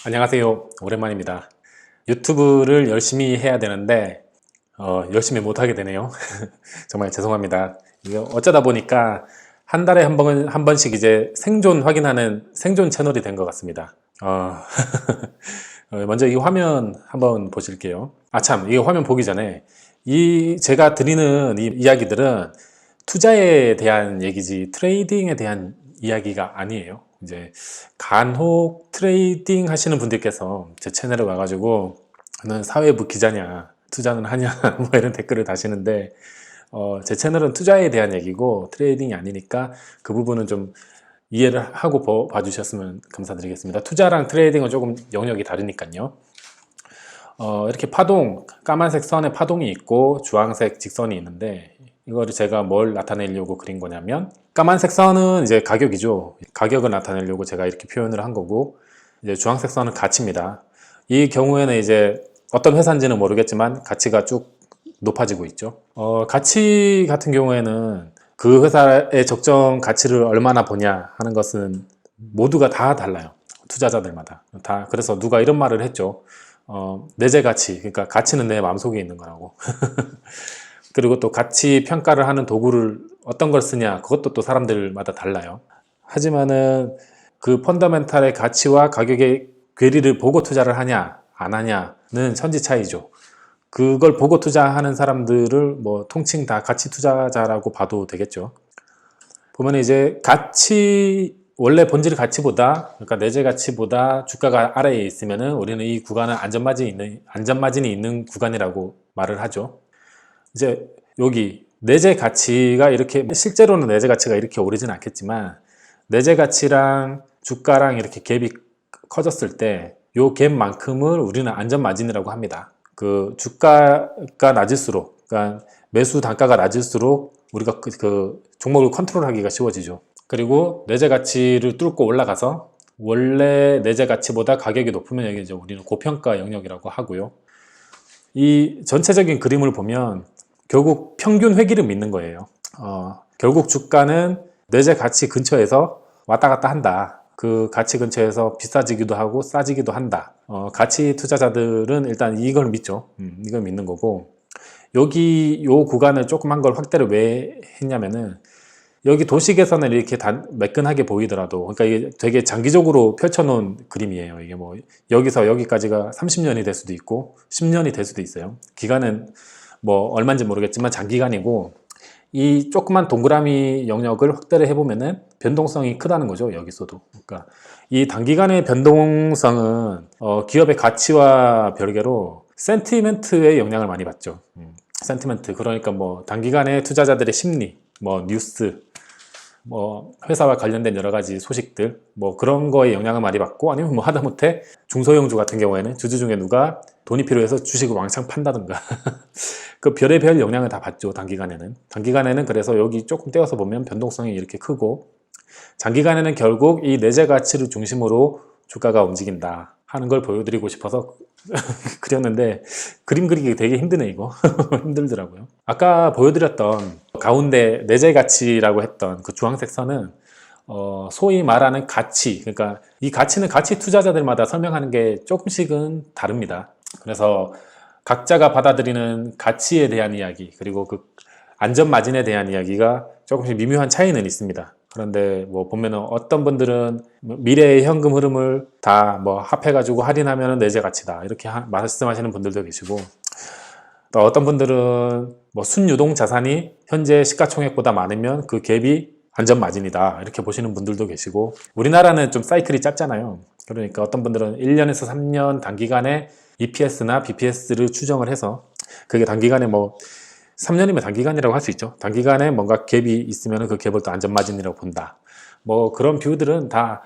안녕하세요. 오랜만입니다. 유튜브를 열심히 해야 되는데 열심히 못하게 되네요. 정말 죄송합니다. 이거 어쩌다 보니까 한 달에 한 번씩 이제 생존 확인하는 생존 채널이 된 것 같습니다. 먼저 이 화면 한번 보실게요. 참, 이 화면 보기 전에 제가 드리는 이 이야기들은 투자에 대한 얘기지 트레이딩에 대한 이야기가 아니에요. 이제 간혹 트레이딩 하시는 분들께서 제 채널에 와가지고 너는 사회부 기자냐, 투자는 하냐 뭐 이런 댓글을 다시는데 제 채널은 투자에 대한 얘기고 트레이딩이 아니니까 그 부분은 좀 이해를 하고 봐주셨으면 감사드리겠습니다. 투자랑 트레이딩은 조금 영역이 다르니까요. 이렇게 까만색 선에 파동이 있고 주황색 직선이 있는데 이거를 제가 뭘 나타내려고 그린 거냐면 까만색 선은 이제 가격이죠. 가격을 나타내려고 제가 이렇게 표현을 한 거고 이제 주황색 선은 가치입니다. 이 경우에는 이제 어떤 회사인지는 모르겠지만 가치가 쭉 높아지고 있죠. 가치 같은 경우에는 그 회사의 적정 가치를 얼마나 보냐 하는 것은 모두가 다 달라요. 투자자들마다 다. 그래서 누가 이런 말을 했죠. 내재 가치, 그러니까 가치는 내 마음속에 있는 거라고. 그리고 또 가치 평가를 하는 도구를 어떤 걸 쓰냐, 그것도 또 사람들마다 달라요. 하지만은 그 펀더멘탈의 가치와 가격의 괴리를 보고 투자를 하냐 안 하냐는 천지 차이죠. 그걸 보고 투자하는 사람들을 뭐 통칭 다 가치 투자자라고 봐도 되겠죠. 보면 이제 원래 본질 가치보다, 그러니까 내재 가치보다 주가가 아래에 있으면은 우리는 이 구간은 안전마진이 있는 구간이라고 말을 하죠. 이제 여기 내재 가치가 이렇게, 실제로는 내재 가치가 이렇게 오르진 않겠지만 내재 가치랑 주가랑 이렇게 갭이 커졌을 때 요 갭만큼을 우리는 안전마진이라고 합니다. 그 주가가 낮을수록, 그러니까 매수 단가가 낮을수록 우리가 그 종목을 컨트롤하기가 쉬워지죠. 그리고 내재 가치를 뚫고 올라가서 원래 내재 가치보다 가격이 높으면 여기 이제 우리는 고평가 영역이라고 하고요. 이 전체적인 그림을 보면 결국 평균 회귀를 믿는 거예요. 결국 주가는 내재 가치 근처에서 왔다 갔다 한다. 그 가치 근처에서 비싸지기도 하고 싸지기도 한다. 가치 투자자들은 일단 이걸 믿죠. 이걸 믿는 거고, 여기 요 구간을 조그만 걸 확대를 왜 했냐면은 여기 도식에서는 이렇게 매끈하게 보이더라도, 그러니까 이게 되게 장기적으로 펼쳐놓은 그림이에요. 이게 뭐 여기서 여기까지가 30년이 될 수도 있고 10년이 될 수도 있어요. 기간은 뭐 얼마인지 모르겠지만 장기간이고, 이 조그만 동그라미 영역을 확대를 해보면은 변동성이 크다는 거죠. 여기서도. 그러니까 이 단기간의 변동성은 기업의 가치와 별개로 센티멘트의 영향을 많이 받죠. 센티멘트, 그러니까 뭐 단기간에 투자자들의 심리, 뭐 뉴스, 뭐 회사와 관련된 여러 가지 소식들, 뭐 그런 거에 영향을 많이 받고, 아니면 뭐 하다못해 중소형주 같은 경우에는 주주 중에 누가 돈이 필요해서 주식을 왕창 판다든가 그 별의별 영향을 다 받죠. 단기간에는 그래서 여기 조금 떼어서 보면 변동성이 이렇게 크고, 장기간에는 결국 이 내재 가치를 중심으로 주가가 움직인다 하는 걸 보여드리고 싶어서 그렸는데, 그림 그리기 되게 힘드네 이거. 힘들더라고요. 아까 보여드렸던 가운데 내재 가치라고 했던 그 주황색 선은 소위 말하는 가치, 그러니까 이 가치는 가치 투자자들마다 설명하는 게 조금씩은 다릅니다. 그래서 각자가 받아들이는 가치에 대한 이야기, 그리고 그 안전마진에 대한 이야기가 조금씩 미묘한 차이는 있습니다. 그런데 뭐 보면은 어떤 분들은 미래의 현금 흐름을 다 뭐 합해가지고 할인하면 내재 가치다 이렇게 말씀하시는 분들도 계시고, 또 어떤 분들은 뭐 순유동 자산이 현재 시가총액보다 많으면 그 갭이 안전마진이다 이렇게 보시는 분들도 계시고, 우리나라는 좀 사이클이 짧잖아요. 그러니까 어떤 분들은 1년에서 3년 단기간에 EPS나 BPS를 추정을 해서, 그게 단기간에 뭐 3년이면 단기간이라고 할 수 있죠. 단기간에 뭔가 갭이 있으면 그 갭을 또 안전마진이라고 본다. 뭐 그런 뷰들은 다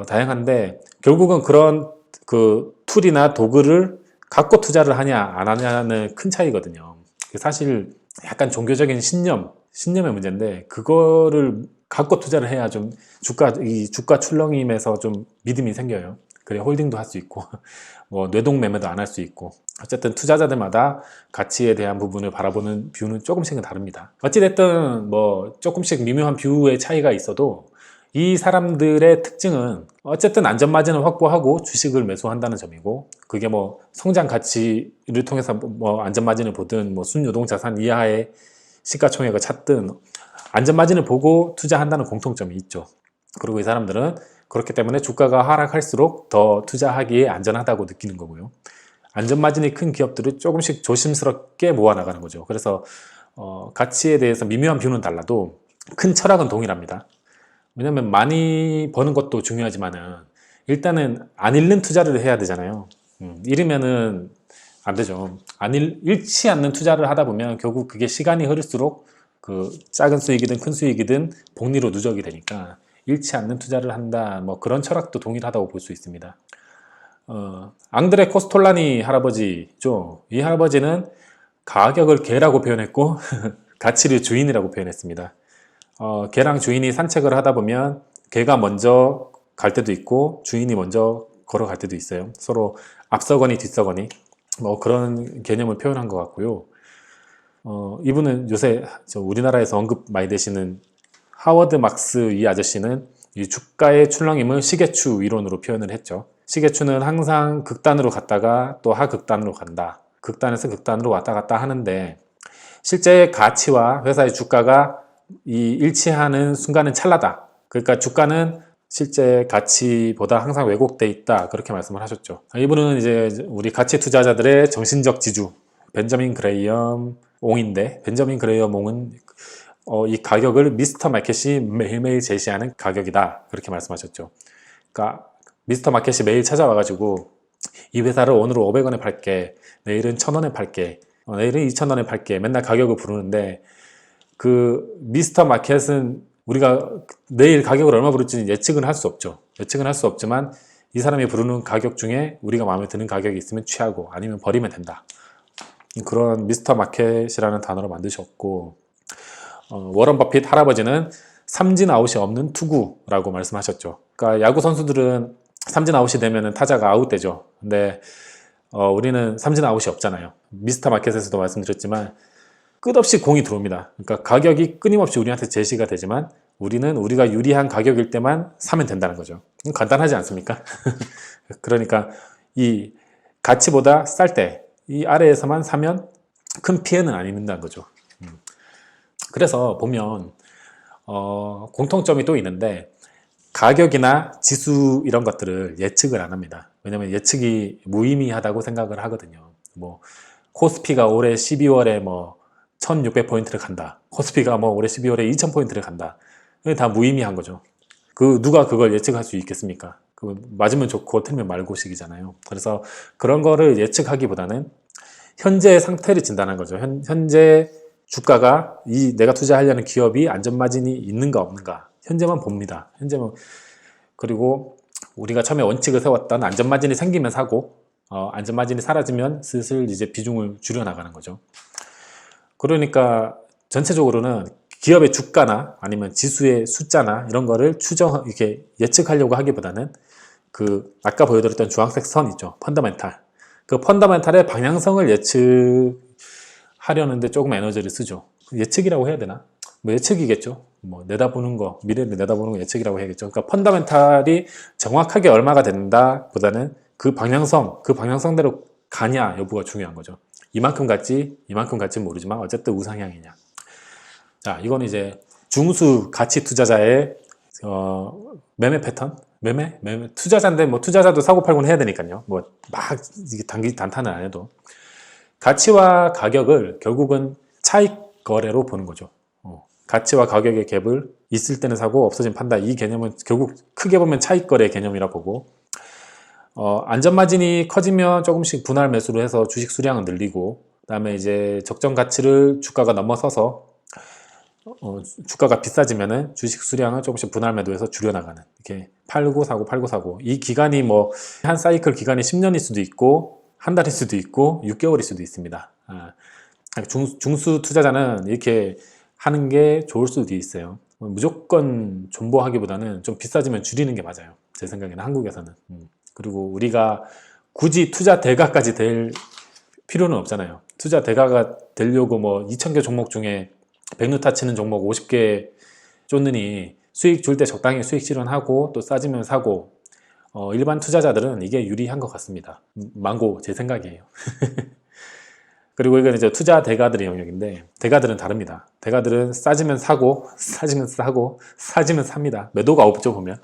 다양한데, 결국은 그런 그 툴이나 도구를 갖고 투자를 하냐 안 하냐는 큰 차이거든요. 사실 약간 종교적인 신념의 문제인데, 그거를 갖고 투자를 해야 좀 이 주가 출렁임에서 좀 믿음이 생겨요. 그래 홀딩도 할 수 있고 뭐 뇌동 매매도 안 할 수 있고, 어쨌든 투자자들마다 가치에 대한 부분을 바라보는 뷰는 조금씩은 다릅니다. 어찌됐든 뭐 조금씩 미묘한 뷰의 차이가 있어도 이 사람들의 특징은 어쨌든 안전마진을 확보하고 주식을 매수한다는 점이고, 그게 뭐 성장 가치를 통해서 뭐 안전마진을 보든 뭐 순유동 자산 이하의 시가총액을 찾든 안전마진을 보고 투자한다는 공통점이 있죠. 그리고 이 사람들은 그렇기 때문에 주가가 하락할수록 더 투자하기에 안전하다고 느끼는 거고요. 안전마진이 큰 기업들을 조금씩 조심스럽게 모아나가는 거죠. 그래서 가치에 대해서 미묘한 뷰는 달라도 큰 철학은 동일합니다. 왜냐면 많이 버는 것도 중요하지만은 일단은 안 잃는 투자를 해야 되잖아요. 잃으면은 안 되죠. 잃지 않는 투자를 하다 보면 결국 그게 시간이 흐를수록 그 작은 수익이든 큰 수익이든 복리로 누적이 되니까 잃지 않는 투자를 한다. 뭐 그런 철학도 동일하다고 볼 수 있습니다. 앙드레 코스톨라니 할아버지죠. 이 할아버지는 가격을 개라고 표현했고 가치를 주인이라고 표현했습니다. 개랑 주인이 산책을 하다 보면 개가 먼저 갈 때도 있고 주인이 먼저 걸어갈 때도 있어요. 서로 앞서거니 뒤서거니 뭐 그런 개념을 표현한 것 같고요. 이분은 요새 우리나라에서 언급 많이 되시는 하워드 막스 이 아저씨는 이 주가의 출렁임을 시계추 이론으로 표현을 했죠. 시계추는 항상 극단으로 갔다가 또 하극단으로 간다. 극단에서 극단으로 왔다 갔다 하는데 실제 가치와 회사의 주가가 이 일치하는 순간은 찰나다. 그러니까 주가는 실제 가치보다 항상 왜곡돼 있다. 그렇게 말씀을 하셨죠. 이분은 이제 우리 가치 투자자들의 정신적 지주 벤저민 그레이엄 옹인데, 벤저민 그레이엄 옹은 이 가격을 미스터 마켓이 매일매일 제시하는 가격이다. 그렇게 말씀하셨죠. 그러니까 미스터 마켓이 매일 찾아와가지고 이 회사를 오늘은 500원에 팔게, 내일은 1000원에 팔게, 내일은 2000원에 팔게, 맨날 가격을 부르는데 그 미스터 마켓은 우리가 내일 가격을 얼마 부를지는 예측은 할 수 없죠. 예측은 할 수 없지만 이 사람이 부르는 가격 중에 우리가 마음에 드는 가격이 있으면 취하고 아니면 버리면 된다. 그런 미스터 마켓이라는 단어를 만드셨고, 워런 버핏 할아버지는 삼진 아웃이 없는 투구라고 말씀하셨죠. 그러니까 야구 선수들은 삼진 아웃이 되면 타자가 아웃되죠. 근데 우리는 삼진 아웃이 없잖아요. 미스터 마켓에서도 말씀드렸지만 끝없이 공이 들어옵니다. 그러니까 가격이 끊임없이 우리한테 제시가 되지만 우리는 우리가 유리한 가격일 때만 사면 된다는 거죠. 간단하지 않습니까? 그러니까 이 가치보다 쌀 때 이 아래에서만 사면 큰 피해는 안 입는다는 거죠. 그래서 보면 공통점이 또 있는데 가격이나 지수 이런 것들을 예측을 안 합니다. 왜냐하면 예측이 무의미하다고 생각을 하거든요. 뭐 코스피가 올해 12월에 뭐 1600포인트를 간다. 코스피가 뭐 올해 12월에 2000포인트를 간다. 이게 다 무의미한 거죠. 누가 그걸 예측할 수 있겠습니까? 맞으면 좋고 틀리면 말고식이잖아요. 그래서 그런 거를 예측하기보다는 현재의 상태를 진단한 거죠. 현재 주가가 내가 투자하려는 기업이 안전마진이 있는가 없는가 현재만 봅니다. 현재만. 그리고 우리가 처음에 원칙을 세웠던 안전마진이 생기면 사고 안전마진이 사라지면 슬슬 이제 비중을 줄여나가는 거죠. 그러니까 전체적으로는 기업의 주가나 아니면 지수의 숫자나 이런 거를 이렇게 예측하려고 하기보다는 아까 보여드렸던 주황색 선 있죠. 펀더멘탈. 그 펀더멘탈의 방향성을 예측하려는데 조금 에너지를 쓰죠. 예측이라고 해야 되나? 뭐 예측이겠죠. 뭐 내다보는 거, 미래를 내다보는 거 예측이라고 해야겠죠. 그러니까 펀더멘탈이 정확하게 얼마가 된다 보다는 그 방향성대로 가냐 여부가 중요한 거죠. 이만큼 갔지, 이만큼 갈지는 모르지만 어쨌든 우상향이냐. 자, 이건 이제 중수 가치 투자자의 매매 패턴? 매매? 투자자인데 뭐 투자자도 사고 팔고는 해야 되니까요. 뭐 막 단타는 안 해도 가치와 가격을 결국은 차익 거래로 보는 거죠. 가치와 가격의 갭을 있을 때는 사고 없어지면 판다. 이 개념은 결국 크게 보면 차익 거래 개념이라 보고 안전마진이 커지면 조금씩 분할 매수를 해서 주식 수량은 늘리고 그다음에 이제 적정 가치를 주가가 넘어서서 주가가 비싸지면은 주식 수량을 조금씩 분할 매도해서 줄여나가는 이렇게 팔고 사고 이 기간이 뭐 한 사이클 기간이 10년일 수도 있고 한 달일 수도 있고 6개월일 수도 있습니다. 중수 투자자는 이렇게 하는 게 좋을 수도 있어요. 무조건 존버하기보다는 좀 비싸지면 줄이는 게 맞아요. 제 생각에는 한국에서는. 그리고 우리가 굳이 투자 대가까지 될 필요는 없잖아요. 투자 대가가 되려고 뭐 2000개 종목 중에 100루타 치는 종목 50개 쫓느니 수익 줄 때 적당히 수익 실현하고 또 싸지면 사고, 일반 투자자들은 이게 유리한 것 같습니다. 망고 제 생각이에요. 그리고 이건 이제 투자 대가들의 영역인데, 대가들은 다릅니다. 대가들은 싸지면 사고, 싸지면 사고, 싸지면 삽니다. 매도가 없죠, 보면.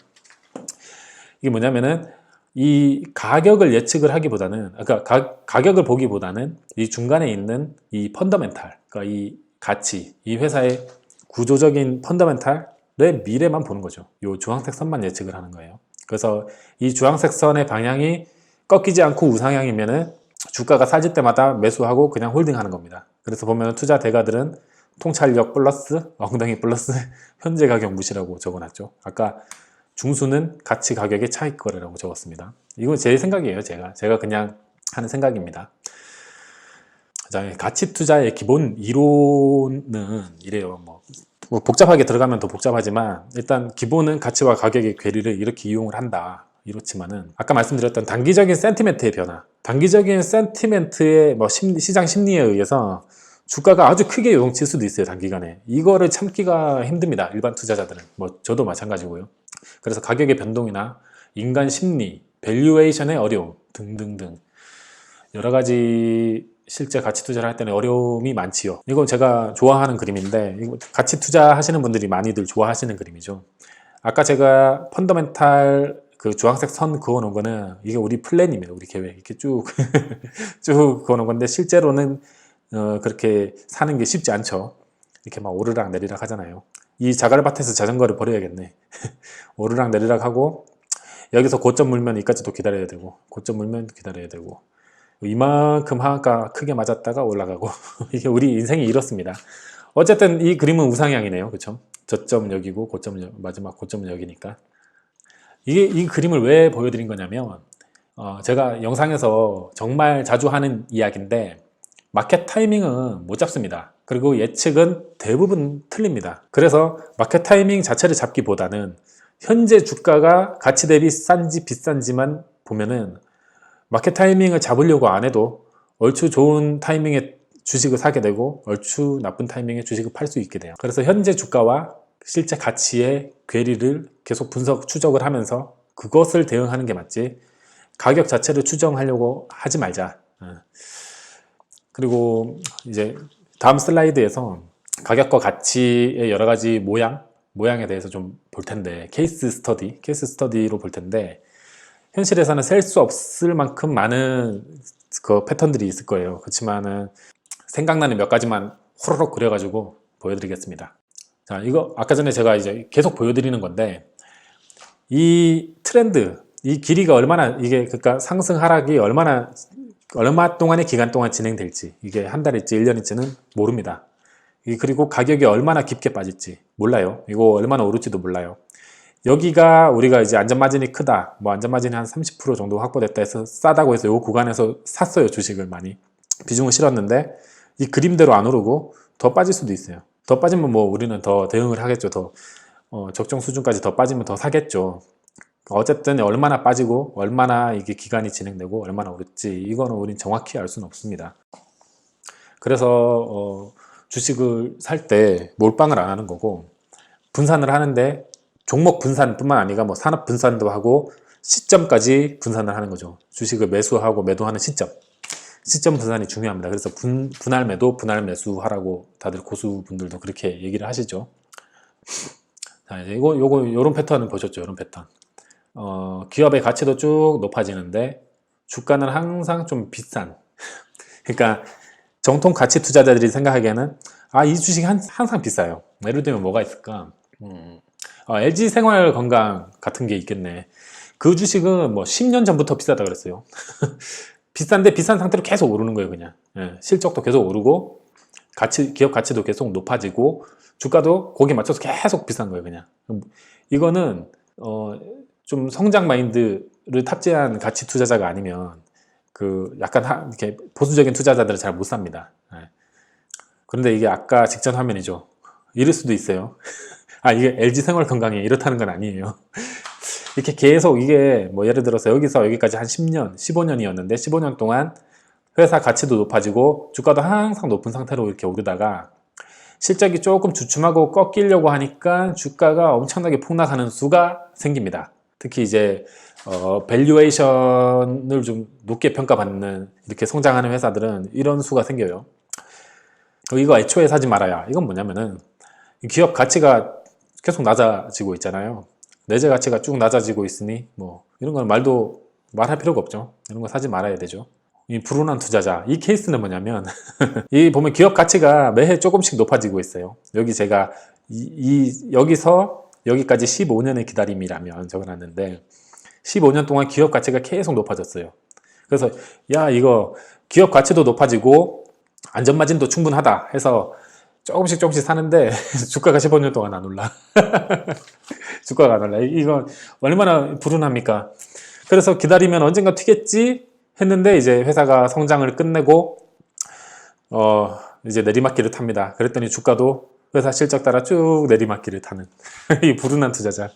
이게 뭐냐면은 이 가격을 예측을 하기보다는, 그러니까 가격을 보기보다는 이 중간에 있는 이 펀더멘탈, 그러니까 이 가치, 이 회사의 구조적인 펀더멘탈의 미래만 보는 거죠. 이 주황색 선만 예측을 하는 거예요. 그래서 이 주황색 선의 방향이 꺾이지 않고 우상향이면은 주가가 싸질 때마다 매수하고 그냥 홀딩하는 겁니다. 그래서 보면 투자 대가들은 통찰력 플러스, 엉덩이 플러스, 현재 가격 무시라고 적어놨죠. 아까 중수는 가치 가격의 차익 거래라고 적었습니다. 이건 제 생각이에요. 제가 그냥 하는 생각입니다. 자, 가치 투자의 기본 이론은 이래요. 뭐 복잡하게 들어가면 더 복잡하지만 일단 기본은 가치와 가격의 괴리를 이렇게 이용을 한다. 이렇지만은 아까 말씀드렸던 단기적인 센티멘트의 변화, 단기적인 센티멘트의 뭐 시장 심리에 의해서 주가가 아주 크게 요동칠 수도 있어요. 단기간에 이거를 참기가 힘듭니다. 일반 투자자들은, 뭐 저도 마찬가지고요. 그래서 가격의 변동이나 인간 심리, 밸류에이션의 어려움 등등등 여러 가지 실제 가치 투자를 할 때는 어려움이 많지요. 이건 제가 좋아하는 그림인데, 가치 투자 하시는 분들이 많이들 좋아하시는 그림이죠. 아까 제가 펀더멘탈 그 주황색 선 그어놓은 거는 이게 우리 플랜입니다. 우리 계획. 이렇게 쭉 그어놓은 건데, 실제로는 그렇게 사는 게 쉽지 않죠. 이렇게 막 오르락 내리락 하잖아요. 이 자갈밭에서 자전거를 버려야겠네. 오르락 내리락 하고, 여기서 고점 물면 이까지도 기다려야 되고, 고점 물면 기다려야 되고, 이만큼 하한가 크게 맞았다가 올라가고 이게 우리 인생이 이렇습니다. 어쨌든 이 그림은 우상향이네요. 그쵸? 저점역이고 마지막 고점역이니까. 이 그림을 왜 보여드린 거냐면, 제가 영상에서 정말 자주 하는 이야기인데, 마켓 타이밍은 못 잡습니다. 그리고 예측은 대부분 틀립니다. 그래서 마켓 타이밍 자체를 잡기보다는 현재 주가가 가치 대비 싼지 비싼지만 보면은 마켓 타이밍을 잡으려고 안 해도 얼추 좋은 타이밍에 주식을 사게 되고 얼추 나쁜 타이밍에 주식을 팔 수 있게 돼요. 그래서 현재 주가와 실제 가치의 괴리를 계속 추적을 하면서 그것을 대응하는 게 맞지, 가격 자체를 추정하려고 하지 말자. 그리고 이제 다음 슬라이드에서 가격과 가치의 여러 가지 모양에 대해서 좀 볼 텐데, 케이스 스터디로 볼 텐데, 현실에서는 셀 수 없을 만큼 많은 그 패턴들이 있을 거예요. 그렇지만은 생각나는 몇 가지만 호로록 그려가지고 보여드리겠습니다. 자, 이거 아까 전에 제가 이제 계속 보여드리는 건데, 이 트렌드, 이 길이가 얼마나, 이게 그러니까 상승 하락이 얼마 동안의 기간 동안 진행될지, 이게 한 달일지 1년일지는 모릅니다. 그리고 가격이 얼마나 깊게 빠질지 몰라요. 이거 얼마나 오를지도 몰라요. 여기가 우리가 이제 안전마진이 크다, 뭐 안전마진이 한 30% 정도 확보됐다 해서 싸다고 해서 이 구간에서 샀어요. 주식을 많이 비중을 실었는데, 이 그림대로 안 오르고 더 빠질 수도 있어요. 더 빠지면 뭐 우리는 더 대응을 하겠죠. 더 적정 수준까지 더 빠지면 더 사겠죠. 어쨌든 얼마나 빠지고 얼마나 이게 기간이 진행되고 얼마나 오를지 이거는 우린 정확히 알 수는 없습니다. 그래서 주식을 살 때 몰빵을 안 하는 거고, 분산을 하는데 종목 분산뿐만 아니라 뭐 산업 분산도 하고 시점까지 분산을 하는 거죠. 주식을 매수하고 매도하는 시점 분산이 중요합니다. 그래서 분할 매도, 분할 매수하라고 다들 고수분들도 그렇게 얘기를 하시죠. 자, 이제 요런 패턴을 보셨죠. 요런 패턴. 기업의 가치도 쭉 높아지는데 주가는 항상 좀 비싼. 그러니까 정통 가치 투자자들이 생각하기에는 이 주식이 항상 비싸요. 예를 들면 뭐가 있을까? LG 생활건강 같은 게 있겠네. 그 주식은 뭐 10년 전부터 비싸다 그랬어요. 비싼데 비싼 상태로 계속 오르는 거예요. 그냥 실적도 계속 오르고 기업 가치도 계속 높아지고 주가도 거기에 맞춰서 계속 비싼 거예요. 그냥 이거는 좀 성장 마인드를 탑재한 가치 투자자가 아니면 그 약간 이렇게 보수적인 투자자들은 잘 못 삽니다. 그런데 이게 아까 직전 화면이죠. 이럴 수도 있어요. 이게 LG 생활건강이 이렇다는 건 아니에요. 이렇게 계속 이게 뭐 예를 들어서 여기서 여기까지 한 10년, 15년이었는데 15년 동안 회사 가치도 높아지고 주가도 항상 높은 상태로 이렇게 오르다가 실적이 조금 주춤하고 꺾이려고 하니까 주가가 엄청나게 폭락하는 수가 생깁니다. 특히 이제 밸류에이션을 좀 높게 평가받는 이렇게 성장하는 회사들은 이런 수가 생겨요. 이거 애초에 사지 말아야. 이건 뭐냐면은 기업 가치가 계속 낮아지고 있잖아요. 내재 가치가 쭉 낮아지고 있으니 뭐 이런 건 말할 필요가 없죠. 이런 거 사지 말아야 되죠. 이 불운한 투자자, 이 케이스는 뭐냐면 이 보면 기업 가치가 매해 조금씩 높아지고 있어요. 여기 제가 여기서 여기까지 15년의 기다림이라면 적어놨는데 15년 동안 기업 가치가 계속 높아졌어요. 그래서 야, 이거 기업 가치도 높아지고 안전마진도 충분하다 해서 조금씩 사는데 주가가 15년 동안 안 올라. 주가가 안 올라. 이건 얼마나 불운합니까? 그래서 기다리면 언젠가 튀겠지 했는데 이제 회사가 성장을 끝내고 이제 내리막길을 탑니다. 그랬더니 주가도 회사 실적 따라 쭉 내리막길을 타는 이 불운한 투자자.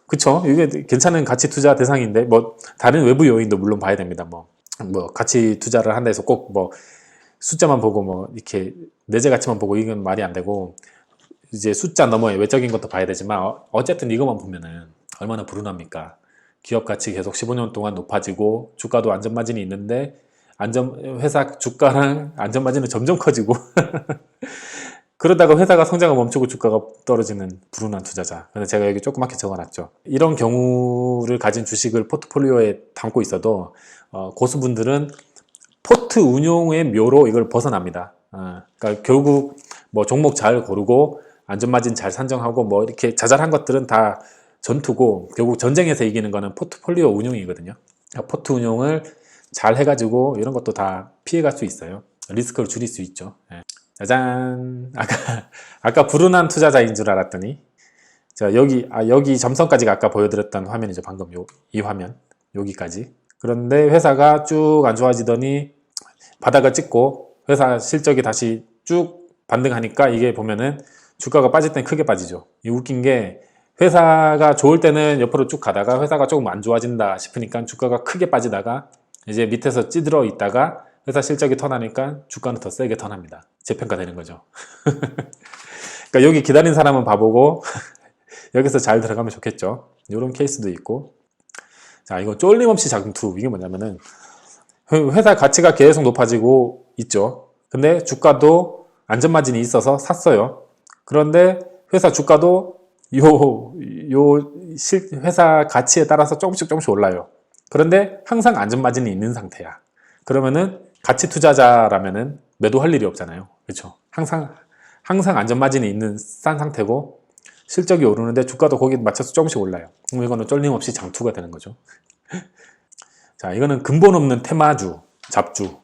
그쵸? 이게 괜찮은 가치 투자 대상인데 뭐 다른 외부 요인도 물론 봐야 됩니다. 뭐 가치 투자를 한다 해서 꼭 뭐 숫자만 보고 뭐 이렇게 내재 가치만 보고 이건 말이 안 되고 이제 숫자 너머에 외적인 것도 봐야 되지만 어쨌든 이것만 보면은 얼마나 불운합니까? 기업 가치 계속 15년 동안 높아지고 주가도 안전마진이 있는데 회사 주가랑 안전마진은 점점 커지고 그러다가 회사가 성장을 멈추고 주가가 떨어지는 불운한 투자자. 근데 제가 여기 조그맣게 적어놨죠. 이런 경우를 가진 주식을 포트폴리오에 담고 있어도 고수분들은 포트 운용의 묘로 이걸 벗어납니다. 그러니까 결국 뭐 종목 잘 고르고 안전마진 잘 산정하고 뭐 이렇게 자잘한 것들은 다 전투고 결국 전쟁에서 이기는 거는 포트폴리오 운용이거든요. 그러니까 포트 운용을 잘 해가지고 이런 것도 다 피해갈 수 있어요. 리스크를 줄일 수 있죠. 짜잔! 아까 불운한 투자자인 줄 알았더니 자 여기 점선까지가 아까 보여드렸던 화면이죠. 방금 이 화면 여기까지. 그런데 회사가 쭉 안 좋아지더니 바닥을 찍고 회사 실적이 다시 쭉 반등하니까 이게 보면은 주가가 빠질 땐 크게 빠지죠. 이 웃긴 게 회사가 좋을 때는 옆으로 쭉 가다가 회사가 조금 안 좋아진다 싶으니까 주가가 크게 빠지다가 이제 밑에서 찌들어 있다가 회사 실적이 턴하니까 주가는 더 세게 턴합니다. 재평가되는 거죠. 그러니까 여기 기다린 사람은 바보고 여기서 잘 들어가면 좋겠죠. 이런 케이스도 있고. 자, 이거 쫄림없이 장투. 이게 뭐냐면은 회사 가치가 계속 높아지고 있죠. 근데 주가도 안전마진이 있어서 샀어요. 그런데 회사 주가도 회사 가치에 따라서 조금씩 올라요. 그런데 항상 안전마진이 있는 상태야. 그러면은 가치 투자자라면은 매도할 일이 없잖아요. 그렇죠? 항상 안전마진이 있는 싼 상태고 실적이 오르는데 주가도 거기에 맞춰서 조금씩 올라요. 그럼 이거는 쫄림없이 장투가 되는 거죠. 자, 이거는 근본 없는 테마주, 잡주.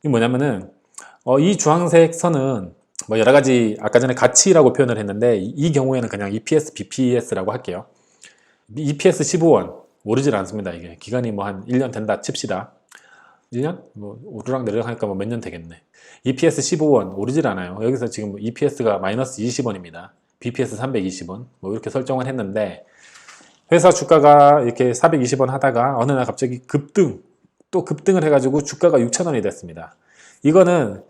이게 뭐냐면은 이 주황색 선은 뭐 여러 가지 아까 전에 가치라고 표현을 했는데 이 경우에는 그냥 EPS, BPS라고 할게요. EPS 15원 오르질 않습니다. 이게 기간이 뭐 한 1년 된다 칩시다. 1년? 뭐 오르락 내리락 하니까 뭐 몇 년 되겠네. EPS 15원 오르질 않아요. 여기서 지금 EPS가 마이너스 20원입니다. BPS 320원 뭐 이렇게 설정을 했는데 회사 주가가 이렇게 420원 하다가 어느 날 갑자기 급등을 해가지고 주가가 6,000원이 됐습니다. 이거는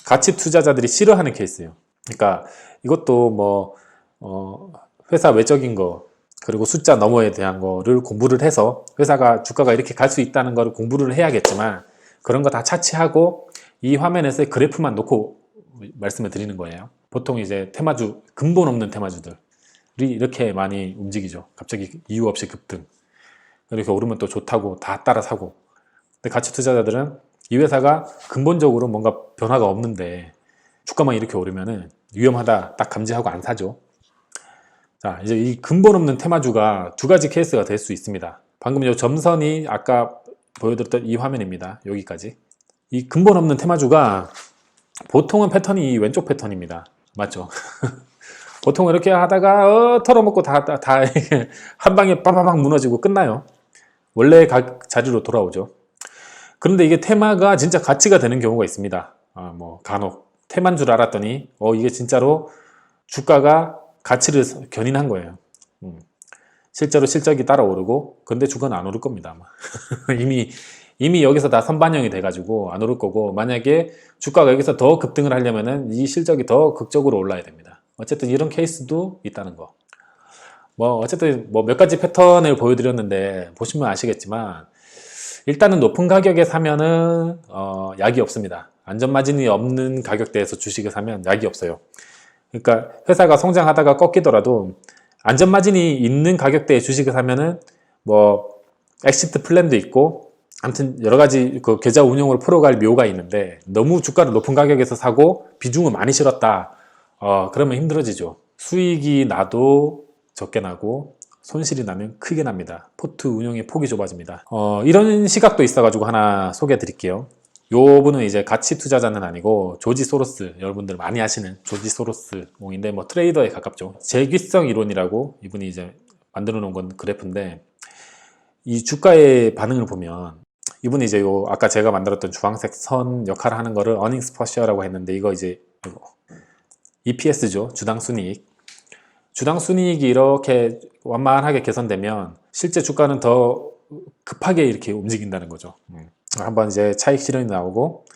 가치 투자자들이 싫어하는 케이스예요. 그러니까 이것도 뭐 회사 외적인 거 그리고 숫자 너머에 대한 거를 공부를 해서 회사가 주가가 이렇게 갈 수 있다는 거를 공부를 해야겠지만 그런 거 다 차치하고 이 화면에서 그래프만 놓고 말씀을 드리는 거예요. 보통 이제 테마주, 근본 없는 테마주들이 이렇게 많이 움직이죠. 갑자기 이유 없이 급등. 이렇게 오르면 또 좋다고 다 따라 사고. 근데 가치 투자자들은 이 회사가 근본적으로 뭔가 변화가 없는데 주가만 이렇게 오르면은 위험하다 딱 감지하고 안 사죠. 자, 이제 이 근본 없는 테마주가 두 가지 케이스가 될 수 있습니다. 방금 이 점선이 아까 보여드렸던 이 화면입니다. 여기까지. 이 근본 없는 테마주가 보통은 패턴이 이 왼쪽 패턴입니다. 맞죠? 보통 이렇게 하다가 털어먹고 다 한 방에 빠바박 무너지고 끝나요. 원래 자리로 돌아오죠. 그런데 이게 테마가 진짜 가치가 되는 경우가 있습니다. 뭐 간혹 테마인 줄 알았더니 이게 진짜로 주가가 가치를 견인한 거예요. 실제로 실적이 따라오르고 근데 주가는 안 오를 겁니다. 아마. 이미 이미 여기서 다 선반영이 돼가지고 안 오를 거고, 만약에 주가가 여기서 더 급등을 하려면은 이 실적이 더 극적으로 올라야 됩니다. 어쨌든 이런 케이스도 있다는 거. 뭐 어쨌든 뭐 몇 가지 패턴을 보여드렸는데 보시면 아시겠지만, 일단은 높은 가격에 사면은 약이 없습니다. 안전마진이 없는 가격대에서 주식을 사면 약이 없어요. 그러니까 회사가 성장하다가 꺾이더라도 안전마진이 있는 가격대에 주식을 사면은 뭐 엑시트 플랜도 있고, 아무튼 여러 가지 그 계좌 운용으로 풀어갈 묘가 있는데, 너무 주가를 높은 가격에서 사고 비중을 많이 실었다, 그러면 힘들어지죠. 수익이 나도 적게 나고 손실이 나면 크게 납니다. 포트 운용의 폭이 좁아집니다. 이런 시각도 있어가지고 하나 소개해 드릴게요. 요 분은 이제 가치 투자자는 아니고 조지 소로스, 여러분들 많이 아시는 조지 소로스 몽인데, 뭐 트레이더에 가깝죠. 재귀성 이론이라고 이분이 이제 만들어 놓은 건 그래프인데, 이 주가의 반응을 보면 이분이 이제 요 아까 제가 만들었던 주황색 선 역할을 하는 거를 earnings per share라고 했는데, 이거 이제 EPS죠. 주당 순이익. 주당 순이익이 이렇게 완만하게 개선되면 실제 주가는 더 급하게 이렇게 움직인다는 거죠. 한번 이제 차익 실현이 나오고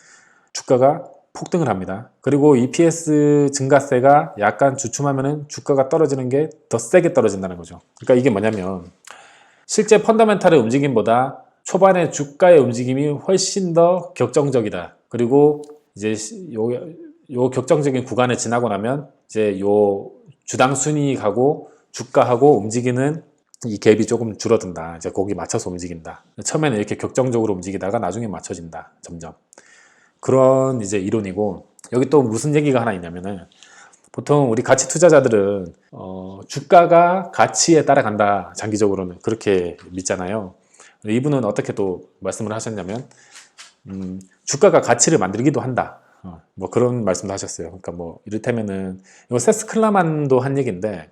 주가가 폭등을 합니다. 그리고 EPS 증가세가 약간 주춤하면은 주가가 떨어지는 게 더 세게 떨어진다는 거죠. 그러니까 이게 뭐냐면, 실제 펀더멘탈의 움직임보다 초반에 주가의 움직임이 훨씬 더 격정적이다. 그리고 이제 요 격정적인 구간을 지나고 나면 이제 요 주당 순이익하고 주가하고 움직이는 이 갭이 조금 줄어든다. 이제 거기 맞춰서 움직인다. 처음에는 이렇게 격정적으로 움직이다가 나중에 맞춰진다. 점점. 그런 이제 이론이고, 여기 또 무슨 얘기가 하나 있냐면은, 보통 우리 가치 투자자들은 주가가 가치에 따라간다. 장기적으로는 그렇게 믿잖아요. 이분은 어떻게 또 말씀을 하셨냐면, 주가가 가치를 만들기도 한다. 뭐 그런 말씀도 하셨어요. 그러니까 뭐 이를테면은 이거 세스 클라만도 한 얘기인데,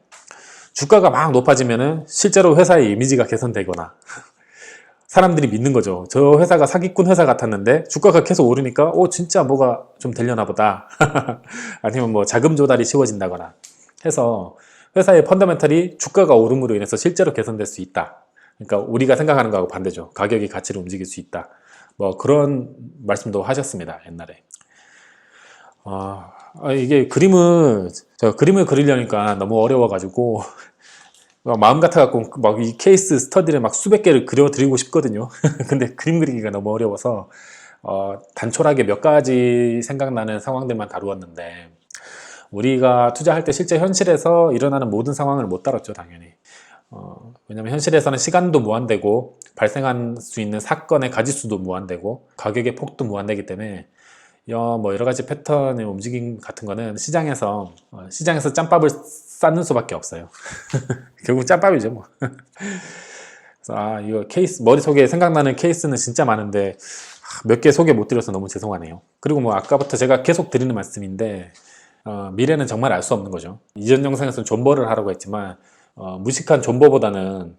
주가가 막 높아지면은 실제로 회사의 이미지가 개선되거나 사람들이 믿는 거죠. 저 회사가 사기꾼 회사 같았는데 주가가 계속 오르니까 진짜 뭐가 좀 되려나 보다. 아니면 뭐 자금 조달이 쉬워진다거나 해서 회사의 펀더멘털이 주가가 오름으로 인해서 실제로 개선될 수 있다. 그러니까 우리가 생각하는 거하고 반대죠. 가격이 가치를 움직일 수 있다. 뭐 그런 말씀도 하셨습니다. 옛날에. 이게 제가 그림을 그리려니까 너무 어려워가지고 마음 같아갖고 막 이 케이스 스터디를 막 수백 개를 그려드리고 싶거든요. 근데 그림 그리기가 너무 어려워서 단촐하게 몇 가지 생각나는 상황들만 다루었는데, 우리가 투자할 때 실제 현실에서 일어나는 모든 상황을 못 다뤘죠, 당연히. 왜냐면 현실에서는 시간도 무한되고 발생할 수 있는 사건의 가지수도 무한되고 가격의 폭도 무한되기 때문에 뭐 여러 가지 패턴의 움직임 같은 거는 시장에서 짬밥을 쌓는 수밖에 없어요. 결국 짬밥이죠, 뭐. 그래서 이거 케이스, 머릿속에 생각나는 케이스는 진짜 많은데 몇 개 소개 못 드려서 너무 죄송하네요. 그리고 뭐 아까부터 제가 계속 드리는 말씀인데, 미래는 정말 알 수 없는 거죠. 이전 영상에서는 존버를 하라고 했지만 무식한 존버보다는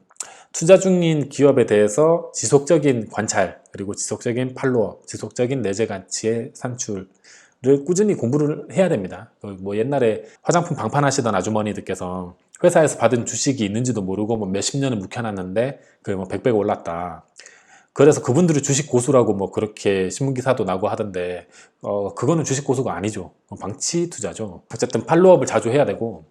투자 중인 기업에 대해서 지속적인 관찰, 그리고 지속적인 팔로업, 지속적인 내재 가치의 산출을 꾸준히 공부를 해야 됩니다. 뭐 옛날에 화장품 방판하시던 아주머니들께서 회사에서 받은 주식이 있는지도 모르고 뭐 몇십 년을 묵혀놨는데 그게 뭐 100배가 올랐다. 그래서 그분들이 주식 고수라고 뭐 그렇게 신문기사도 나고 하던데, 그거는 주식 고수가 아니죠. 방치 투자죠. 어쨌든 팔로업을 자주 해야 되고,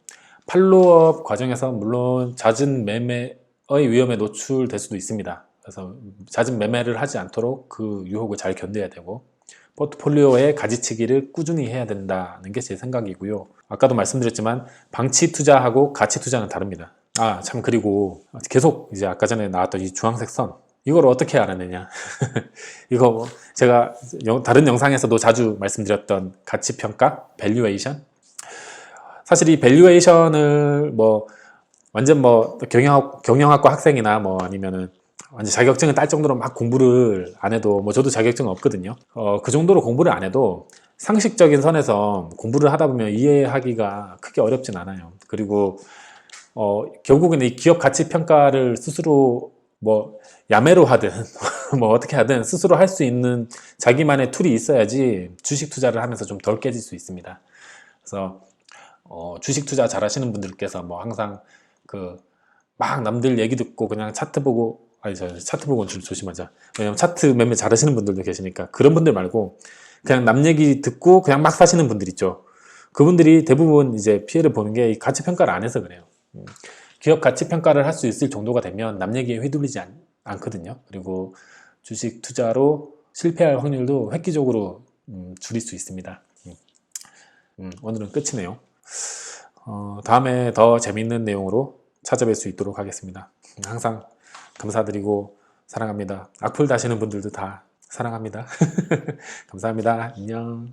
팔로업 과정에서 물론 잦은 매매의 위험에 노출될 수도 있습니다. 그래서 잦은 매매를 하지 않도록 그 유혹을 잘 견뎌야 되고, 포트폴리오의 가지치기를 꾸준히 해야 된다는 게 제 생각이고요. 아까도 말씀드렸지만 방치 투자하고 가치 투자는 다릅니다. 참, 그리고 계속 이제 아까 전에 나왔던 이 주황색 선, 이걸 어떻게 알아내냐. 이거 제가 다른 영상에서도 자주 말씀드렸던 가치평가, 밸류에이션. 사실 이 밸류에이션을 뭐 완전 뭐 경영학과 학생이나 뭐 아니면은 완전 자격증을 딸 정도로 막 공부를 안 해도, 뭐 저도 자격증은 없거든요. 그 정도로 공부를 안 해도 상식적인 선에서 공부를 하다 보면 이해하기가 크게 어렵진 않아요. 그리고 결국은 이 기업 가치 평가를 스스로 뭐 야매로 하든 뭐 어떻게 하든 스스로 할 수 있는 자기만의 툴이 있어야지 주식 투자를 하면서 좀 덜 깨질 수 있습니다. 그래서 주식 투자 잘 하시는 분들께서 뭐 항상 막 남들 얘기 듣고 그냥 차트 보고 아니 저 차트 보고 좀 조심하자. 왜냐면 차트 매매 잘하시는 분들도 계시니까. 그런 분들 말고 그냥 남 얘기 듣고 그냥 막 사시는 분들 있죠. 그분들이 대부분 이제 피해를 보는 게 이 가치 평가를 안 해서 그래요. 기업 가치 평가를 할 수 있을 정도가 되면 남 얘기에 휘둘리지 않거든요. 그리고 주식 투자로 실패할 확률도 획기적으로 줄일 수 있습니다. 오늘은 끝이네요. 다음에 더 재밌는 내용으로 찾아뵐 수 있도록 하겠습니다. 항상 감사드리고 사랑합니다. 악플 다시는 분들도 다 사랑합니다. 감사합니다. 안녕.